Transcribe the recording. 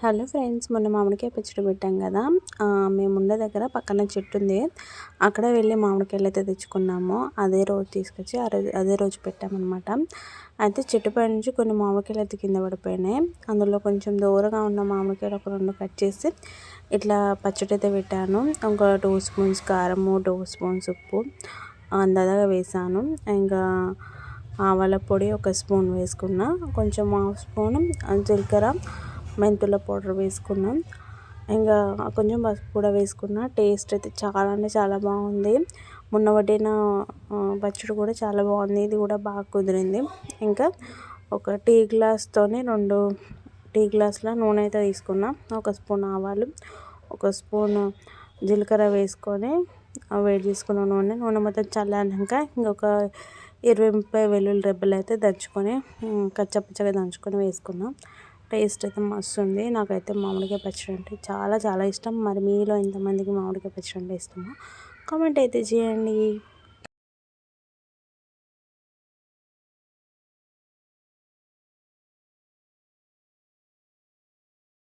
Hello friends, మొన్న మామిడికాయ పచ్చడి పెట్టాం కదా. మేము ఉండే దగ్గర పక్కన చెట్టు ఉంది. అక్కడ వెళ్ళి మామిడికాయలు అయితే తెచ్చుకున్నాము. అదే రోజు తీసుకొచ్చి అదే రోజు పెట్టామన్నమాట. అయితే చెట్టుపై నుంచి కొన్ని మామిడికాయలు అయితే కింద పడిపోయినాయి. అందులో కొంచెం దూరంగా ఉన్న మామిడికాయలు ఒక 2 కట్ చేసి ఇట్లా పచ్చడి అయితే పెట్టాను. ఒక 2 స్పూన్స్ కారము, 2 స్పూన్స్ ఉప్పు అందాజగా వేసాను. ఇంకా ఆవాల పొడి 1 స్పూన్ వేసుకున్నా, కొంచెం 1/2 స్పూన్ జీలకర్ర, మెంతుల పౌడర్ వేసుకున్నాం. ఇంకా కొంచెం పసుపు కూడా వేసుకున్నా. టేస్ట్ అయితే చాలా అంటే చాలా బాగుంది. మొన్న వడ్డిన పచ్చడి కూడా చాలా బాగుంది. ఇది కూడా బాగా కుదిరింది. ఇంకా ఒక టీ గ్లాస్తోనే 2 టీ గ్లాసుల నూనె అయితే తీసుకున్నా. 1 స్పూన్ ఆవాలు, 1 స్పూన్ జీలకర్ర వేసుకొని వేడి చేసుకున్న నూనె మొత్తం చల్లారినాక ఇంకొక 20-30 వెల్లుల్లి రెబ్బలు అయితే దంచుకొని కచ్చపచ్చగా దంచుకొని వేసుకున్నాం. టేస్ట్ అయితే మస్తు ఉంది. నాకైతే మామిడికాయ పచ్చడి అంటే చాలా చాలా ఇష్టం. మరి మీలో ఎంతమందికి మామిడికాయ పచ్చడి అంటే ఇష్టమో కామెంట్ అయితే చేయండి.